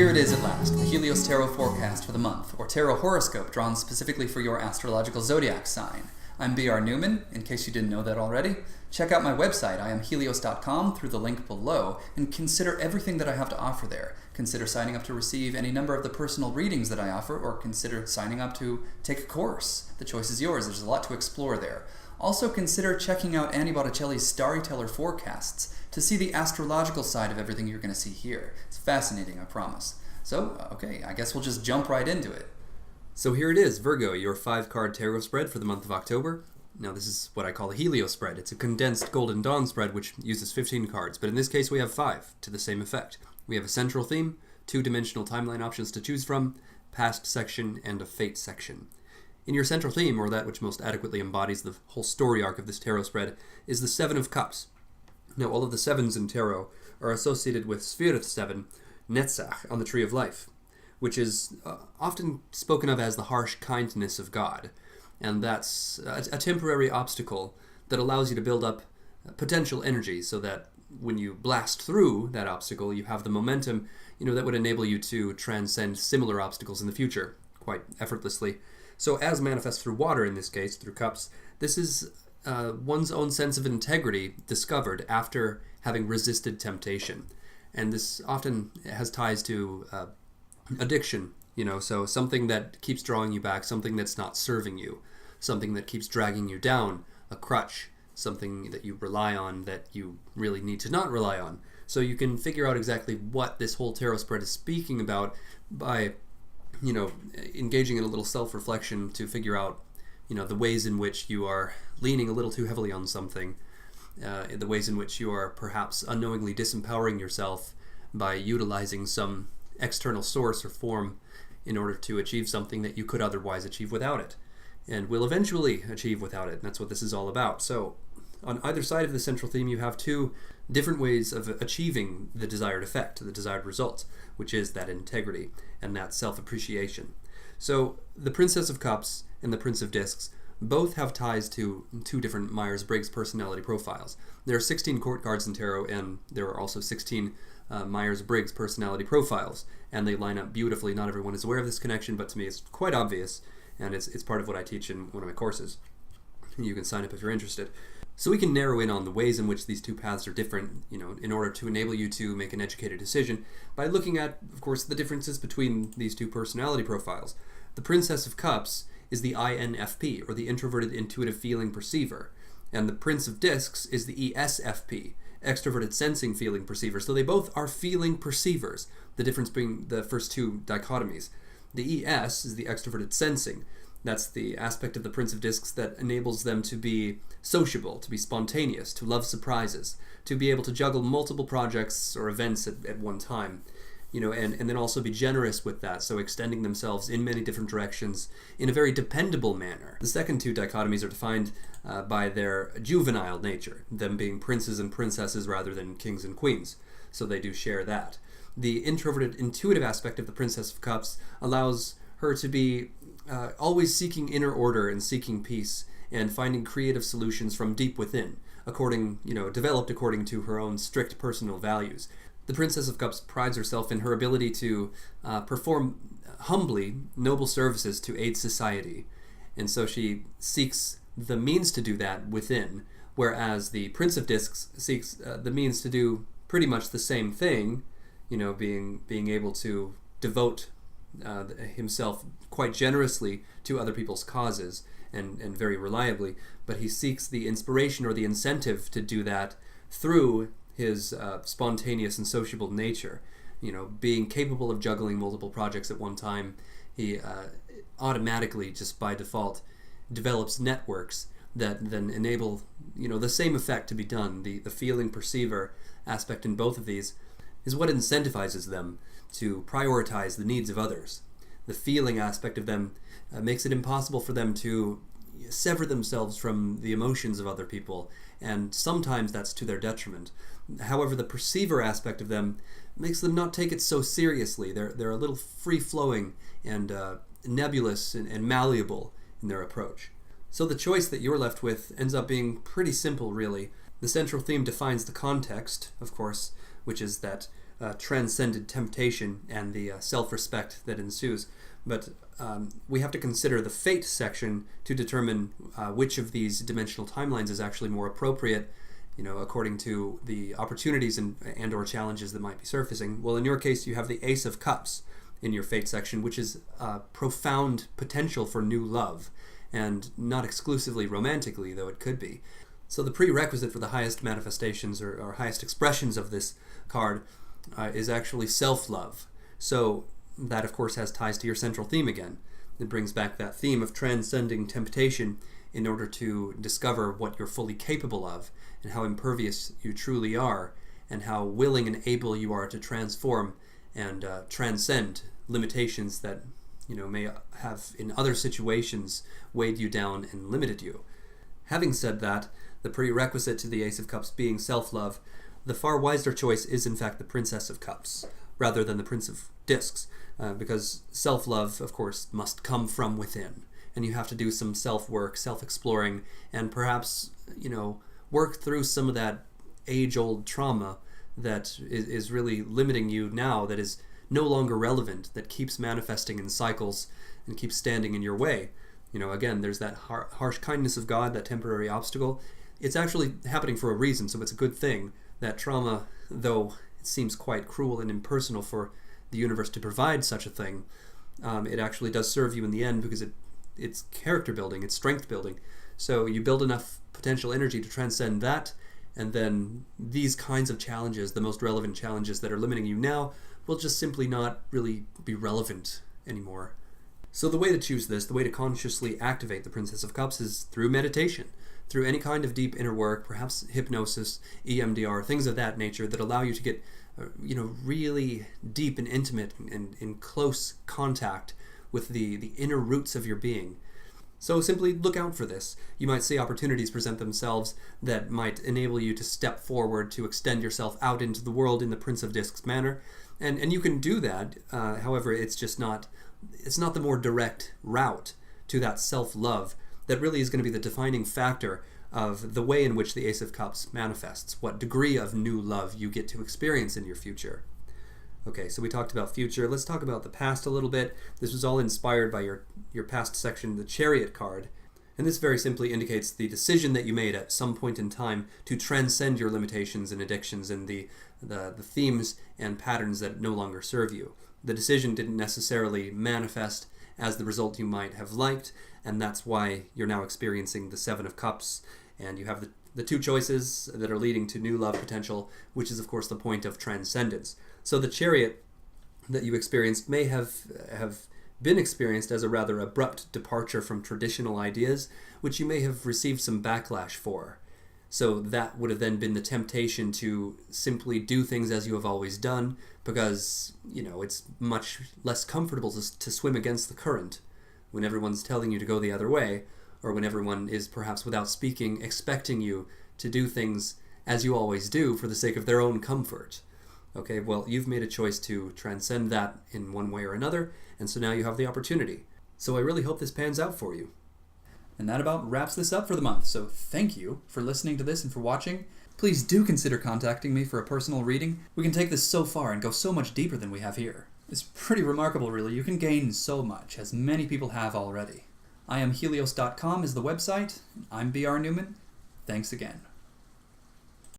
here it is at last, the Helios Tarot forecast for the month, or Tarot Horoscope drawn specifically for your astrological zodiac sign. I'm B.R. Newman, in case you didn't know that already. Check out my website, iamhelios.com, through the link below, and consider everything that I have to offer there. Consider signing up to receive any number of the personal readings that I offer, or consider signing up to take a course. The choice is yours. There's a lot to explore there. Also consider checking out Annie Botticelli's Storyteller forecasts to see the astrological side of everything you're going to see here. It's fascinating, I promise. So, okay, I guess we'll just jump right into it. So here it is, Virgo, your 5-card tarot spread for the month of October. Now this is what I call a HELIOS spread. It's a condensed Golden Dawn spread which uses 15 cards, but in this case we have 5 to the same effect. We have a central theme, 2-dimensional timeline options to choose from, past section, and a fate section. In your central theme, or that which most adequately embodies the whole story arc of this tarot spread, is the 7 of Cups. Now all of the 7s in tarot are associated with Sphere 7, Netzach, on the Tree of Life, which is often spoken of as the harsh kindness of God. And that's a temporary obstacle that allows you to build up potential energy so that when you blast through that obstacle, you have the momentum, that would enable you to transcend similar obstacles in the future quite effortlessly. So as manifest through water, in this case, through cups, this is one's own sense of integrity discovered after having resisted temptation. And this often has ties to addiction, so something that keeps drawing you back, something that's not serving you, something that keeps dragging you down, a crutch, something that you rely on that you really need to not rely on. So you can figure out exactly what this whole tarot spread is speaking about by, engaging in a little self-reflection to figure out, the ways in which you are leaning a little too heavily on something, the ways in which you are perhaps unknowingly disempowering yourself by utilizing some external source or form in order to achieve something that you could otherwise achieve without it, and will eventually achieve without it. And that's what this is all about. So on either side of the central theme, you have 2 different ways of achieving the desired effect, the desired result, which is that integrity and that self-appreciation. So the Princess of Cups and the Prince of Discs both have ties to 2 different Myers-Briggs personality profiles. There are 16 court cards in tarot, and there are also 16 Myers-Briggs personality profiles, and they line up beautifully. Not everyone is aware of this connection, but to me it's quite obvious, and it's part of what I teach in one of my courses. You can sign up if you're interested. So we can narrow in on the ways in which these 2 paths are different, in order to enable you to make an educated decision by looking at, of course, the differences between these 2 personality profiles. The Princess of Cups is the INFP, or the Introverted Intuitive Feeling Perceiver, and the Prince of Discs is the ESFP, Extroverted Sensing Feeling Perceiver. So they both are feeling perceivers, the difference being the first 2 dichotomies. The ES is the Extroverted Sensing. That's the aspect of the Prince of Discs that enables them to be sociable, to be spontaneous, to love surprises, to be able to juggle multiple projects or events at one time, and then also be generous with that, so extending themselves in many different directions in a very dependable manner. The second 2 dichotomies are defined by their juvenile nature, them being princes and princesses rather than kings and queens, so they do share that. The introverted intuitive aspect of the Princess of Cups allows her to be always seeking inner order and seeking peace and finding creative solutions from deep within, developed according to her own strict personal values. The Princess of Cups prides herself in her ability to perform humbly noble services to aid society, and so she seeks the means to do that within, whereas the Prince of Discs seeks the means to do pretty much the same thing, being able to devote himself quite generously to other people's causes and very reliably, but he seeks the inspiration or the incentive to do that through his spontaneous and sociable nature. Being capable of juggling multiple projects at one time, he automatically, just by default, develops networks that then enable the same effect to be done. The feeling perceiver aspect in both of these is what incentivizes them to prioritize the needs of others. The feeling aspect of them makes it impossible for them to sever themselves from the emotions of other people, and sometimes that's to their detriment. However, the perceiver aspect of them makes them not take it so seriously. They're a little free-flowing and nebulous and malleable in their approach. So the choice that you're left with ends up being pretty simple, really. The central theme defines the context, of course, which is that transcended temptation and the self-respect that ensues. But we have to consider the fate section to determine which of these dimensional timelines is actually more appropriate, according to the opportunities and or challenges that might be surfacing. Well, in your case, you have the Ace of Cups in your fate section, which is profound potential for new love, and not exclusively romantically, though it could be. So the prerequisite for the highest manifestations or highest expressions of this card is actually self-love. So that, of course, has ties to your central theme again. It brings back that theme of transcending temptation in order to discover what you're fully capable of and how impervious you truly are and how willing and able you are to transform and transcend limitations that may have in other situations weighed you down and limited you. Having said that, the prerequisite to the Ace of Cups being self-love, the far wiser choice is in fact the Princess of Cups rather than the Prince of Discs, because self-love, of course, must come from within, and you have to do some self-work, self-exploring, and perhaps work through some of that age-old trauma that is really limiting you now, that is no longer relevant, that keeps manifesting in cycles and keeps standing in your way. Again, there's that harsh kindness of God, that temporary obstacle. It's actually happening for a reason, so it's a good thing. That trauma, though it seems quite cruel and impersonal for the universe to provide such a thing, it actually does serve you in the end, because it's character building, it's strength building. So you build enough potential energy to transcend that, and then these kinds of challenges, the most relevant challenges that are limiting you now, will just simply not really be relevant anymore. So the way to choose this, the way to consciously activate the Princess of Cups, is through meditation, through any kind of deep inner work, perhaps hypnosis, EMDR, things of that nature that allow you to get really deep and intimate and in close contact with the inner roots of your being. So simply look out for this. You might see opportunities present themselves that might enable you to step forward, to extend yourself out into the world in the Prince of Discs manner. And you can do that, however, it's not the more direct route to that self-love that really is going to be the defining factor of the way in which the Ace of Cups manifests, what degree of new love you get to experience in your future. Okay, so we talked about future. Let's talk about the past a little bit. This was all inspired by your past section, the Chariot card. And this very simply indicates the decision that you made at some point in time to transcend your limitations and addictions and the themes and patterns that no longer serve you. The decision didn't necessarily manifest as the result you might have liked, and that's why you're now experiencing the Seven of Cups, and you have the two choices that are leading to new love potential, which is of course the point of transcendence. So the Chariot that you experienced may have been experienced as a rather abrupt departure from traditional ideas, which you may have received some backlash for. So that would have then been the temptation to simply do things as you have always done, because, it's much less comfortable to swim against the current when everyone's telling you to go the other way, or when everyone is, perhaps without speaking, expecting you to do things as you always do for the sake of their own comfort. Okay, well, you've made a choice to transcend that in one way or another, and so now you have the opportunity. So I really hope this pans out for you. And that about wraps this up for the month. So thank you for listening to this and for watching. Please do consider contacting me for a personal reading. We can take this so far and go so much deeper than we have here. It's pretty remarkable, really. You can gain so much, as many people have already. IamHelios.com is the website. I'm B.R. Newman. Thanks again.